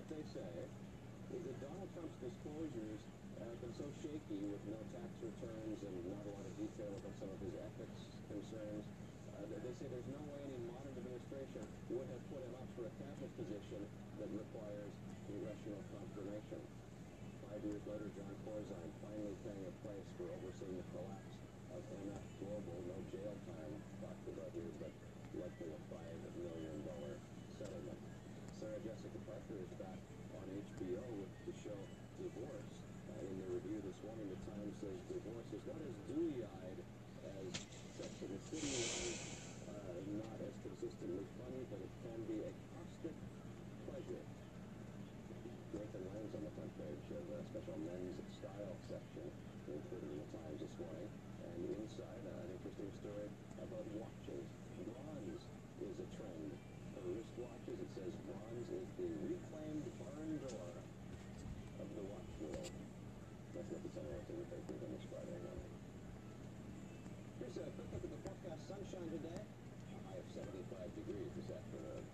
what they say is that Donald Trump's disclosures have been so shaky with no tax returns and not a lot of detail about some of his ethics concerns that they say there's no way any modern administration would have put him up for a cabinet position that requires congressional confirmation. 5 years later, John Corzine finally paying a price for overseeing the collapse of MF Global. No jail time talked about here, but likely a $5 million settlement. Sarah Jessica Parker is back on HBO with the show Divorce. In the review this morning, the Times says divorce is not as dewy-eyed as Sex and the City was, not as consistently funny, but it can be a caustic pleasure. Nathan Lang's on the front page of a special men's style section, included in the Times this morning. And inside, an interesting story about watches. Bronze is a trend. For wristwatches, it says bronze is the reclaimed barn door of the watch world. Let's look at some of what's in the papers on this Friday morning. Here's a quick look at the forecast. Sunshine today. A high of 75 degrees this afternoon.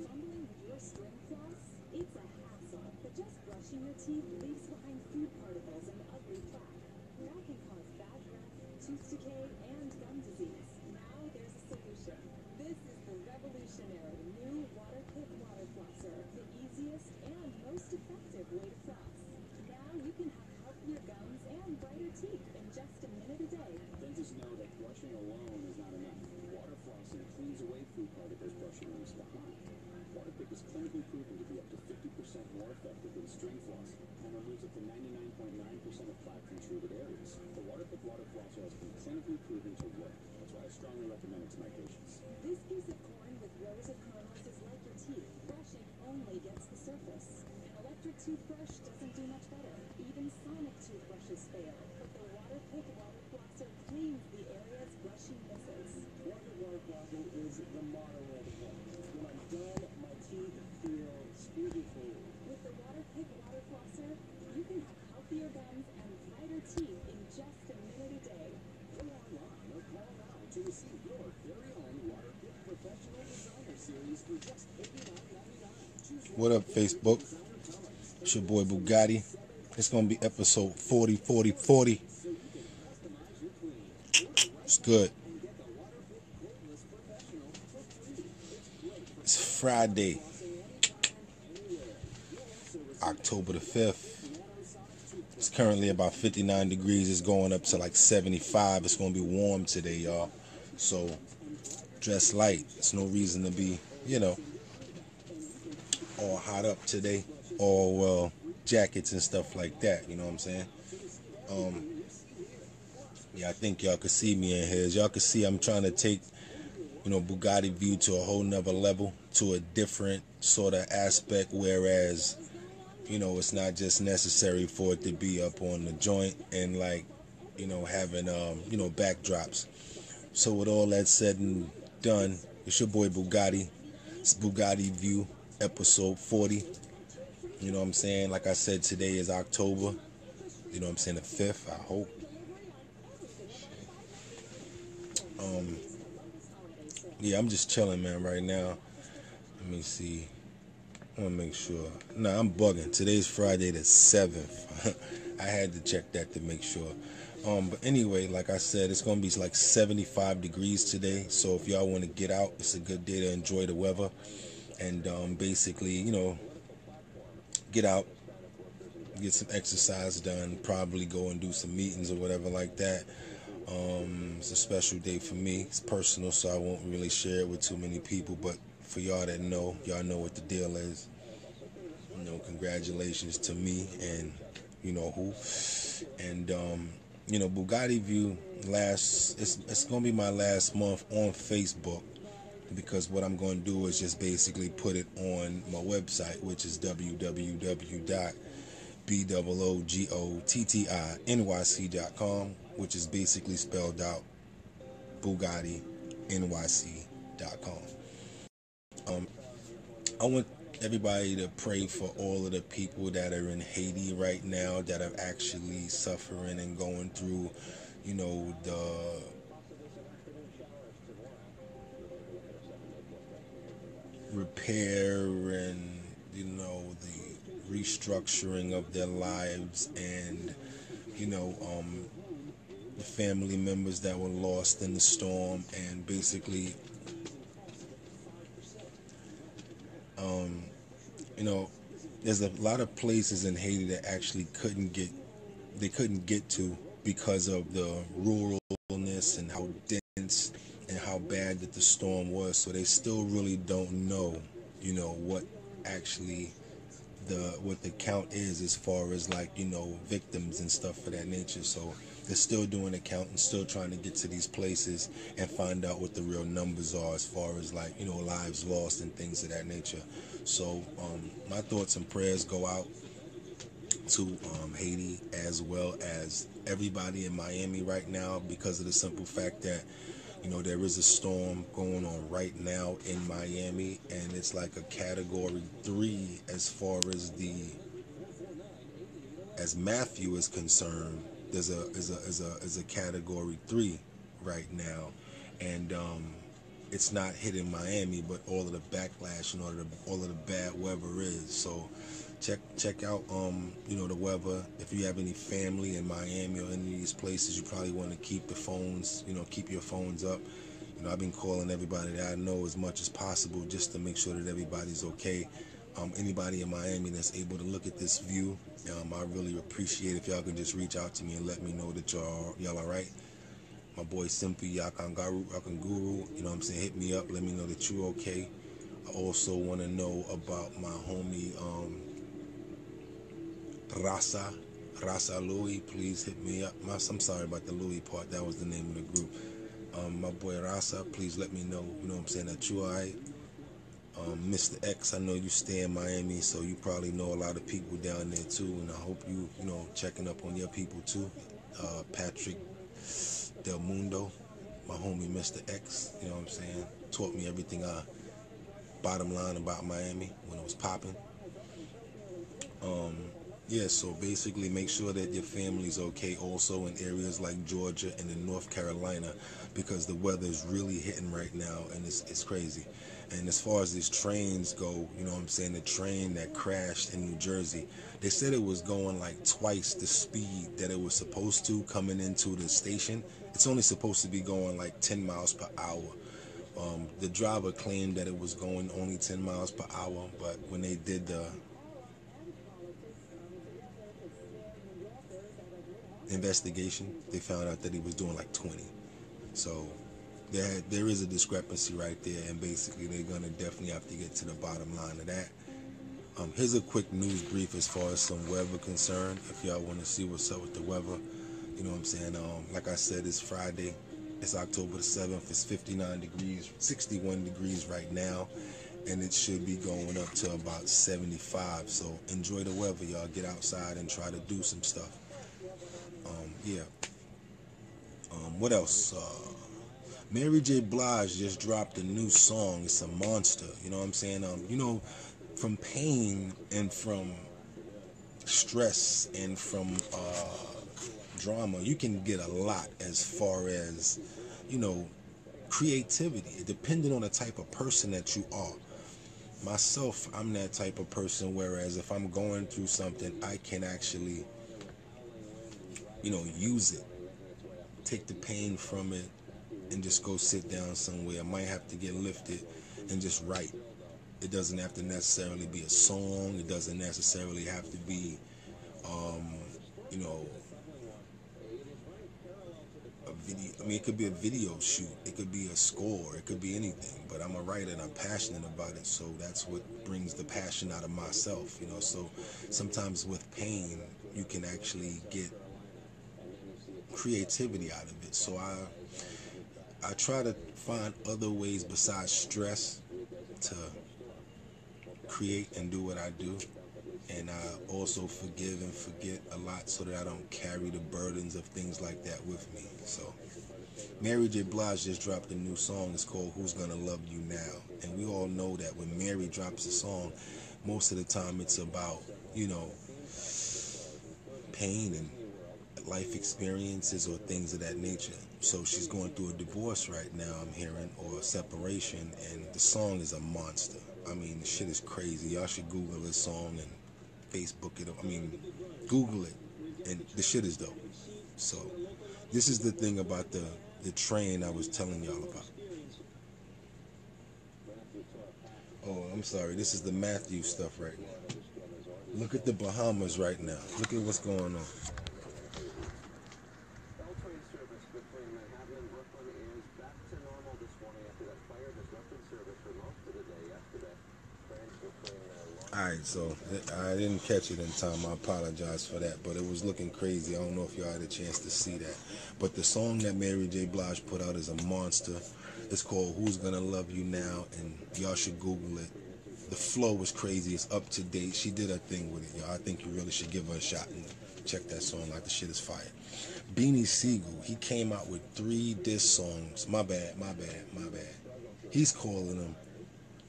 Fumbling with your string floss? It's a hassle, but just brushing your teeth leaves behind food particles and ugly plaque. That can cause bad breath, tooth decay, and gum disease. Now there's a solution. This is the revolutionary new Waterpik Water Flosser, the easiest and most effective way to floss. Now you can have healthier gums and brighter teeth in just a minute a day. Dentists know that brushing alone is not enough. Water flossing cleans away food particles brushing leaves behind. Waterpik is clinically proven to be up to 50% more effective than string floss and removes up to 99.9% of plaque-contributed areas. The Waterpik Water Flosser has been clinically proven to work. That's why I strongly recommend it to my patients. This piece of corn with rows of kernels is like your teeth. Brushing only gets the surface. An electric toothbrush doesn't do much better. Even sonic toothbrushes fail. But the Waterpik Water Flosser cleans the areas brushing misses. Waterpik Water Flosser is the modern way to go. When I'm done, my teeth feel squeaky clean. With the Waterpik Water Flosser, you can have healthier gums and brighter teeth in just a minute a day. Go online or call now to receive your very own Waterpik Professional Designer Series for just $89.99. What up, Facebook? It's your boy Bogotti. It's going to be episode 40, 40, 40. It's good. It's Friday, October the 5th. It's currently about 59 degrees. It's going up to like 75. It's going to be warm today, y'all. So dress light. It's no reason to be, all hot up today. All, jackets and stuff like that. You know what I'm saying? Yeah, I think y'all can see me in here. As y'all can see, I'm trying to take, Bugatti view to a whole nother level, to a different sort of aspect, whereas, it's not just necessary for it to be up on the joint and having, backdrops. So with all that said and done, it's your boy Boogotti. It's Bugatti View, episode 40. You know what I'm saying? Like I said, today is October. You know what I'm saying? The 5th, I hope. Yeah, I'm just chilling, man, right now. Let me see. I want to make sure. No, I'm bugging. Today's Friday the 7th. I had to check that to make sure. But anyway, like I said, it's going to be like 75 degrees today. So if y'all want to get out, it's a good day to enjoy the weather. And basically, get out, get some exercise done, probably go and do some meetings or whatever like that. It's a special day for me. It's personal, so I won't really share it with too many people. But for y'all that know, y'all know what the deal is. Congratulations to me and you know who. And Bugatti View it's gonna be my last month on Facebook, because what I'm going to do is just basically put it on my website, which is www.BOOGOTTINYC.com, which is basically spelled out BougottiNYC.com. I want everybody to pray for all of the people that are in Haiti right now, that are actually suffering and going through, repair and, you know, the restructuring of their lives, and, you know, the family members that were lost in the storm, and basically, you know, there's a lot of places in Haiti that actually couldn't get to because of the ruralness and how dense and how bad that the storm was. So they still really don't know, you know, what actually what the count is as far as, like, you know, victims and stuff of that nature. So they're still doing the count and still trying to get to these places and find out what the real numbers are as far as, like, you know, lives lost and things of that nature. So my thoughts and prayers go out to Haiti, as well as everybody in Miami right now, because of the simple fact that, you know, there is a storm going on right now in Miami, and it's like a category 3 as far as Matthew is concerned. There's a category 3 right now, and it's not hitting Miami, but all of the backlash and all of the bad weather is. So check out you know, the weather. If you have any family in Miami or any of these places, you probably want to keep the phones, you know, keep your phones up. You know, I've been calling everybody that I know as much as possible just to make sure that everybody's okay. Anybody in Miami that's able to look at this view, I really appreciate if y'all can just reach out to me and let me know that y'all all right. My boy Simpy Yakanguru, you know what I'm saying, hit me up, let me know that you okay. I also want to know about my homie Rasa Louis. Please hit me up. I'm sorry about the Louis part, that was the name of the group. My boy Rasa, please let me know, you know what I'm saying, that you alright. Mr. X, I know you stay in Miami, so you probably know a lot of people down there too, and I hope you know, checking up on your people too. Patrick Del Mundo, my homie Mr. X, you know what I'm saying, taught me everything bottom line about Miami when it was popping. Yeah, so basically make sure that your family's okay also in areas like Georgia and in North Carolina, because the weather is really hitting right now, and it's crazy. And as far as these trains go, you know what I'm saying, the train that crashed in New Jersey, they said it was going like twice the speed that it was supposed to coming into the station. It's only supposed to be going like 10 miles per hour. The driver claimed that it was going only 10 miles per hour, but when they did the investigation, they found out that he was doing like 20. So there is a discrepancy right there, and basically they're gonna definitely have to get to the bottom line of that. Here's a quick news brief as far as some weather concerned, if y'all want to see what's up with the weather. You know what I'm saying? Like I said, it's Friday, it's October the 7th, it's 59 degrees, 61 degrees right now, and it should be going up to about 75. So enjoy the weather, y'all. Get outside and try to do some stuff. Yeah. What else? Mary J. Blige just dropped a new song. It's a monster. You know what I'm saying? You know, from pain and from stress and from drama, you can get a lot as far as, you know, creativity, depending on the type of person that you are. Myself, I'm that type of person, whereas if I'm going through something, I can actually, you know, use it, take the pain from it, and just go sit down somewhere. I might have to get lifted and just write. It doesn't have to necessarily be a song. It doesn't necessarily have to be, you know, a video. I mean, it could be a video shoot. It could be a score. It could be anything. But I'm a writer and I'm passionate about it. So that's what brings the passion out of myself, you know. So sometimes with pain, you can actually get creativity out of it. So I try to find other ways besides stress to create and do what I do. And I also forgive and forget a lot so that I don't carry the burdens of things like that with me. So Mary J. Blige just dropped a new song. It's called Who's Gonna Love You Now? And we all know that when Mary drops a song, most of the time it's about, you know, pain and life experiences or things of that nature. So she's going through a divorce right now, I'm hearing, or a separation, and the song is a monster. I mean, the shit is crazy. Y'all should Google this song and Facebook it. I mean, Google it, and the shit is dope. So, this is the thing about the train I was telling y'all about. Oh, I'm sorry. This is the Matthew stuff right now. Look at the Bahamas right now. Look at what's going on. L train service between Manhattan and Brooklyn is back to normal this morning after that fire disrupted service for most of the day yesterday. Trains between Alright, so I didn't catch it in time. I apologize for that, but it was looking crazy. I don't know if y'all had a chance to see that. But the song that Mary J. Blige put out is a monster. It's called Who's Gonna Love You Now, and y'all should Google it. The flow was crazy. It's up to date. She did her thing with it, y'all. I think you really should give her a shot and check that song out. The shit is fire. Beanie Siegel, he came out with 3 diss songs. My bad. He's calling them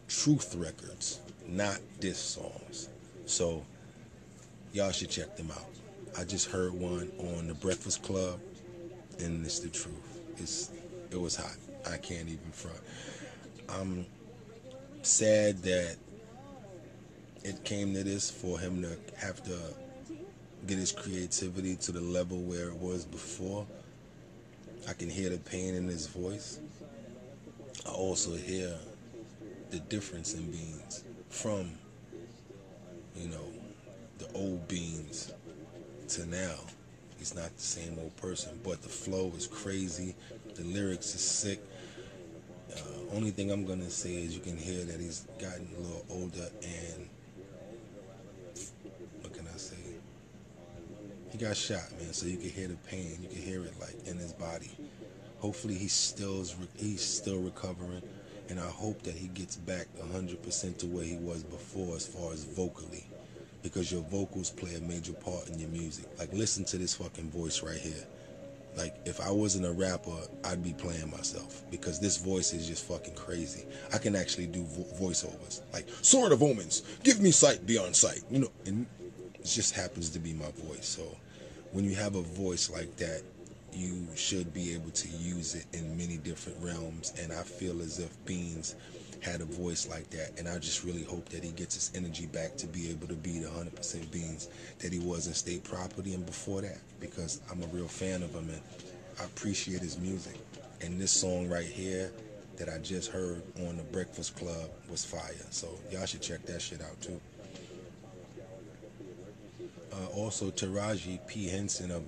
truth records, not diss songs. So, y'all should check them out. I just heard one on The Breakfast Club, and it's the truth. It was hot. I can't even front. I'm sad that it came to this, for him to have to get his creativity to the level where it was before. I can hear the pain in his voice. I also hear the difference in Beans from, you know, the old Beans to now. He's not the same old person, but the flow is crazy. The lyrics is sick. Only thing I'm gonna say is you can hear that he's gotten a little older, and what can I say? He got shot, man, so you can hear the pain. You can hear it like in his body. Hopefully he's still recovering, and I hope that he gets back 100% to where he was before as far as vocally, because your vocals play a major part in your music. Like, listen to this fucking voice right here. Like, if I wasn't a rapper, I'd be playing myself, because this voice is just fucking crazy. I can actually do voiceovers, like, Sword of Omens, give me sight beyond sight, you know, and it just happens to be my voice. So when you have a voice like that, you should be able to use it in many different realms, and I feel as if Beans had a voice like that, and I just really hope that he gets his energy back to be able to be the 100% Beans that he was in State Property and before that, because I'm a real fan of him and I appreciate his music. And this song right here that I just heard on The Breakfast Club was fire, so y'all should check that shit out too. Also, Taraji P. Henson of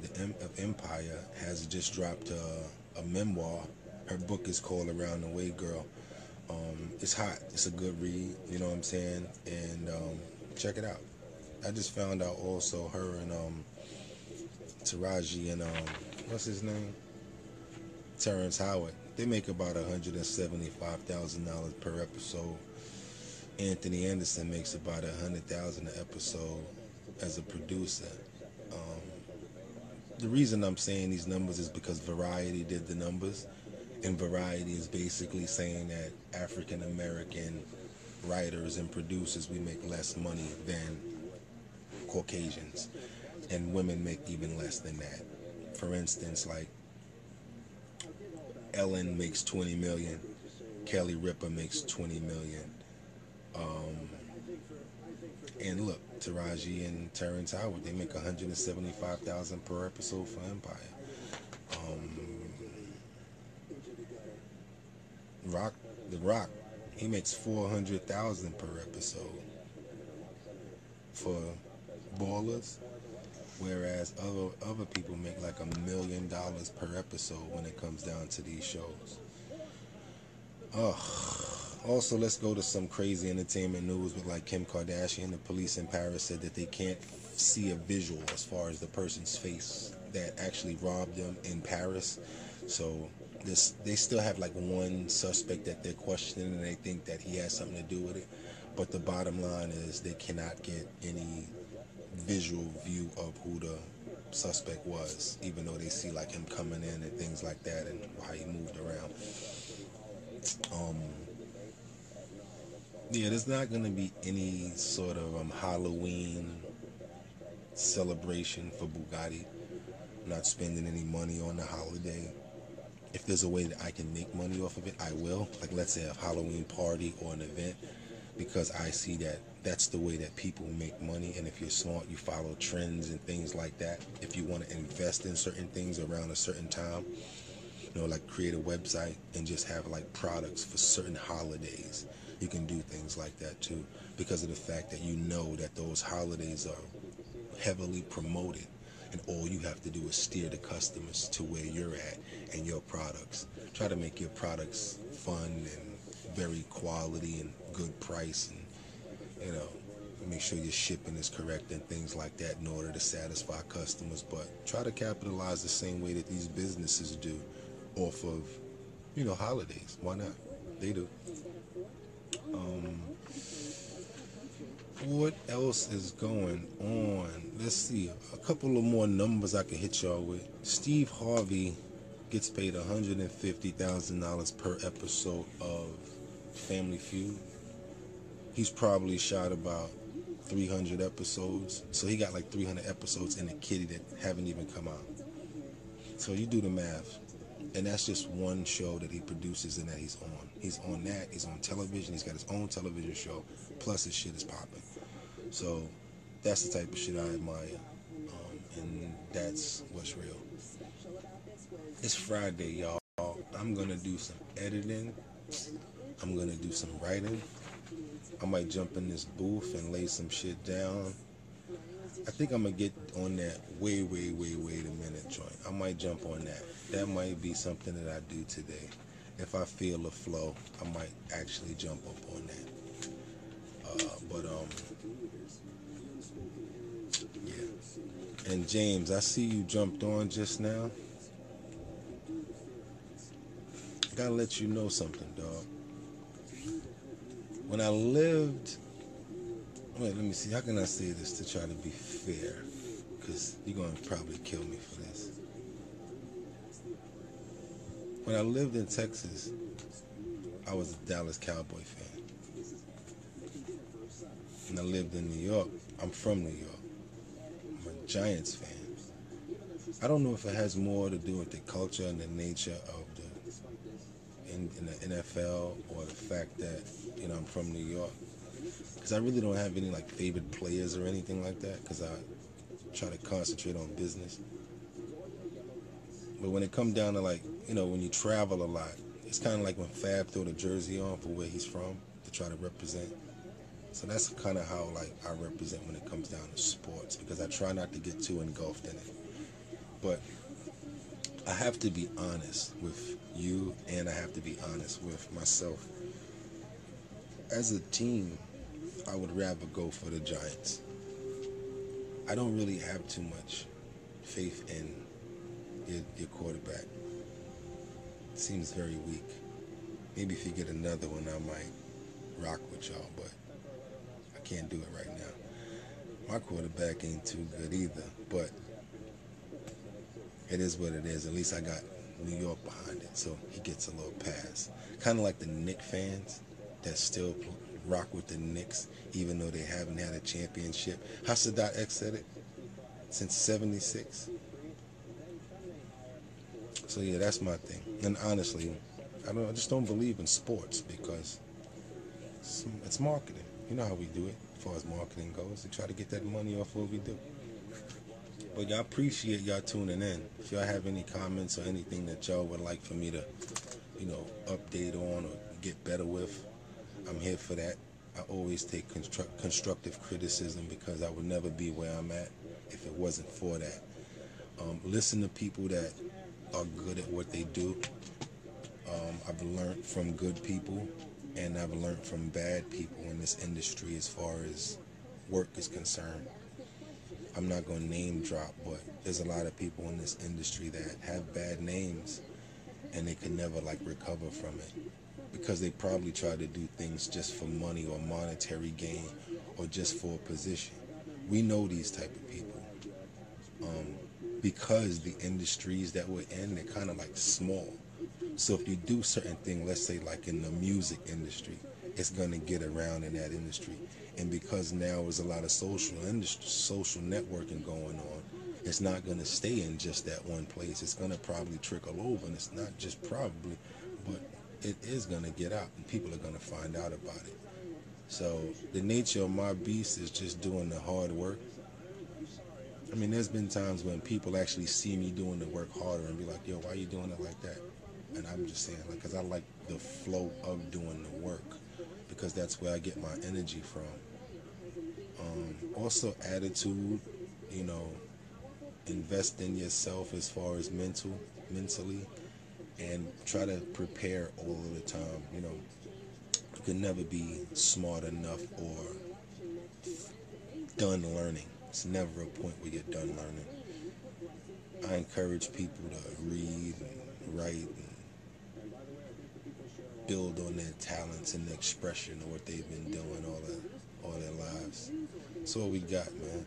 Empire has just dropped a memoir. Her book is called Around the Way Girl. It's hot. It's a good read, you know what I'm saying? And check it out. I just found out also her and Taraji and what's his name? Terrence Howard. They make about $175,000 per episode. Anthony Anderson makes about $100,000 an episode as a producer. The reason I'm saying these numbers is because Variety did the numbers, and Variety is basically saying that African American writers and producers, we make less money than Caucasians, and women make even less than that. For instance, like Ellen makes $20 million, Kelly Ripa makes $20 million, and look, Taraji and Terrence Howard, they make $175,000 per episode for Empire. The Rock, he makes $400,000 per episode for Ballers, whereas other people make like $1 million per episode when it comes down to these shows. Also, let's go to some crazy entertainment news with like Kim Kardashian. The police in Paris said that they can't see a visual as far as the person's face that actually robbed them in Paris. So they still have like one suspect that they're questioning, and they think that he has something to do with it. But the bottom line is they cannot get any visual view of who the suspect was, even though they see like him coming in and things like that and how he moved around. Yeah, there's not going to be any sort of Halloween celebration for Boogotti. I'm not spending any money on the holiday. If there's a way that I can make money off of it, I will. Like, let's say a Halloween party or an event, because I see that that's the way that people make money. And if you're smart, you follow trends and things like that. If you want to invest in certain things around a certain time, you know, like create a website and just have like products for certain holidays. You can do things like that too, because of the fact that you know that those holidays are heavily promoted, and all you have to do is steer the customers to where you're at and your products. Try to make your products fun and very quality and good price, and you know, make sure your shipping is correct and things like that in order to satisfy customers. But try to capitalize the same way that these businesses do off of, you know, holidays. Why not? They do. What else is going on? Let's see. A couple of more numbers I can hit y'all with. Steve Harvey gets paid $150,000 per episode of Family Feud. He's probably shot about 300 episodes. So he got like 300 episodes in a kitty that haven't even come out. So you do the math. And that's just one show that he produces and that he's on. He's on that. He's on television. He's got his own television show. Plus his shit is popping. So that's the type of shit I admire. And that's what's real. It's Friday, y'all. I'm going to do some editing. I'm going to do some writing. I might jump in this booth and lay some shit down. I think I'm going to get on that wait a minute joint. I might jump on that. That might be something that I do today. If I feel the flow, I might actually jump up on that. Yeah. And James, I see you jumped on just now. I gotta let you know something, dog. When I lived... Wait, let me see. How can I say this to try to be fair? Because you're going to probably kill me for this. When I lived in Texas, I was a Dallas Cowboy fan. When I lived in New York, I'm from New York. I'm a Giants fan. I don't know if it has more to do with the culture and the nature of in the NFL, or the fact that, you know, I'm from New York. Because I really don't have any like favorite players or anything like that, because I try to concentrate on business. But when it comes down to, like, you know, when you travel a lot, it's kind of like when Fab threw the jersey on for where he's from to try to represent. So that's kind of how, like, I represent when it comes down to sports, because I try not to get too engulfed in it. But I have to be honest with you, and I have to be honest with myself. As a team, I would rather go for the Giants. I don't really have too much faith in your quarterback. It seems very weak. Maybe if you get another one, I might rock with y'all, but I can't do it right now. My quarterback ain't too good either, but it is what it is. At least I got New York behind it, so he gets a little pass. Kind of like the Knicks fans that still rock with the Knicks, even though they haven't had a championship. How Sadat X said it? Since '76. So yeah, that's my thing. And honestly, I just don't believe in sports, because it's marketing. You know how we do it as far as marketing goes. We try to get that money off what we do. But y'all, appreciate y'all tuning in. If y'all have any comments or anything that y'all would like for me to, you know, update on or get better with, I'm here for that. I always take constructive criticism, because I would never be where I'm at if it wasn't for that. Listen to people that are good at what they do. I've learned from good people, and I've learned from bad people in this industry as far as work is concerned. I'm not going to name drop, but there's a lot of people in this industry that have bad names, and they can never like recover from it, because they probably try to do things just for money or monetary gain, or just for a position. We know these type of people, because the industries that we're in, they're kind of like small. So if you do certain things, let's say like in the music industry, it's going to get around in that industry. And because now there's a lot of social networking going on, it's not going to stay in just that one place. It's going to probably trickle over, and it's not just probably, but it is going to get out, and people are going to find out about it. So the nature of my beast is just doing the hard work. I mean, there's been times when people actually see me doing the work harder and be like, yo, why are you doing it like that? And I'm just saying, like, because I like the flow of doing the work, because that's where I get my energy from. Also, attitude, you know, invest in yourself as far as mentally, and try to prepare all of the time. You know, you can never be smart enough or done learning. It's never a point where you're done learning. I encourage people to read and write and build on their talents and the expression of what they've been doing all their lives. That's all we got, man.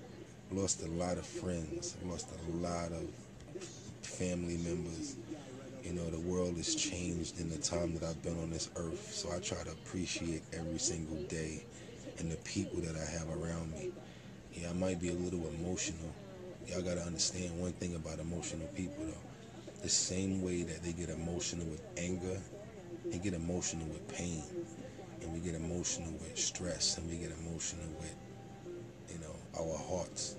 Lost a lot of friends, lost a lot of family members. You know, the world has changed in the time that I've been on this earth, so I try to appreciate every single day and the people that I have around me. Yeah, I might be a little emotional. Y'all gotta understand one thing about emotional people, though. The same way that they get emotional with anger, they get emotional with pain, and we get emotional with stress, and we get emotional with, you know, our hearts.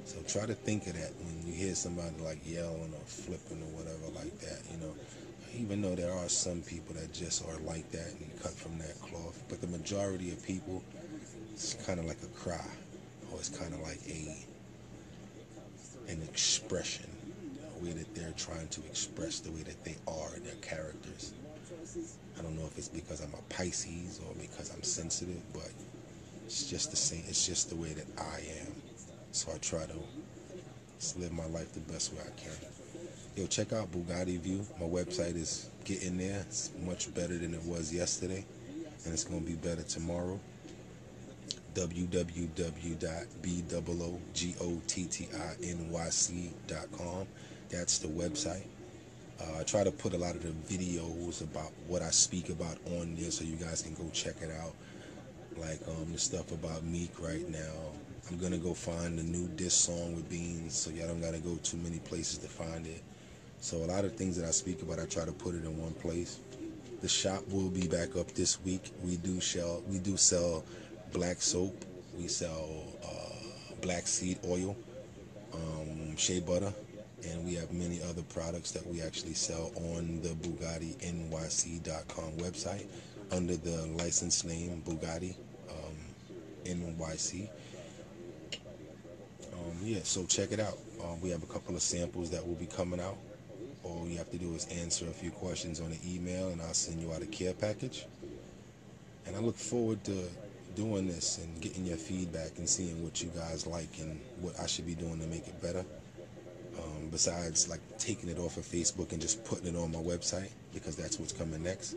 So try to think of that when you hear somebody like yelling or flipping or whatever like that, you know. Even though there are some people that just are like that and you cut from that cloth, but the majority of people, it's kind of like a cry, or it's kind of like an expression, a way that they're trying to express the way that they are, their characters. I don't know if it's because I'm a Pisces or because I'm sensitive, but it's just the same. It's just the way that I am. So I try to just live my life the best way I can. Yo, check out Boogotti View. My website is getting there. It's much better than it was yesterday, and it's going to be better tomorrow. www.BOOGOTTINYC.com. That's the website. I try to put a lot of the videos about what I speak about on there so you guys can go check it out. Like the stuff about Meek right now. I'm going to go find the new diss song with Beans, so y'all don't got to go too many places to find it. So a lot of things that I speak about, I try to put it in one place. The shop will be back up this week. We do sell black soap. We sell black seed oil, shea butter, and we have many other products that we actually sell on the BougottiNYC.com website under the license name Boogotti NYC. Yeah, so check it out. We have a couple of samples that will be coming out. All you have to do is answer a few questions on the email, and I'll send you out a care package. And I look forward to doing this and getting your feedback and seeing what you guys like and what I should be doing to make it better. Besides like taking it off of Facebook and just putting it on my website, because that's what's coming next.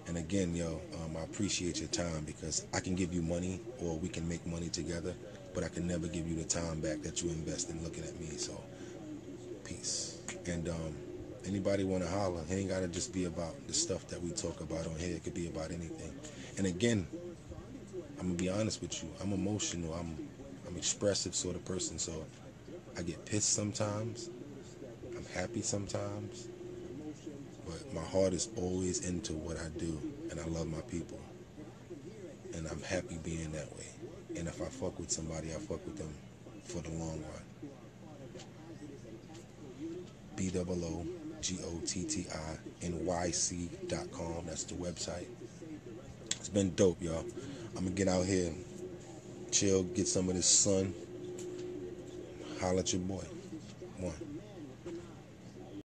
And again, yo, I appreciate your time, because I can give you money or we can make money together, but I can never give you the time back that you invest in looking at me. So peace. And anybody want to holler, it ain't got to just be about the stuff that we talk about on here. It could be about anything. And again, I'm going to be honest with you. I'm emotional. I'm expressive sort of person. So I get pissed sometimes. I'm happy sometimes. But my heart is always into what I do. And I love my people. And I'm happy being that way. And if I fuck with somebody, I fuck with them for the long run. BOOGOTTINYC.com. That's the website. It's been dope, y'all. I'm gonna get out here and chill, get some of this sun. Holla at your boy. One.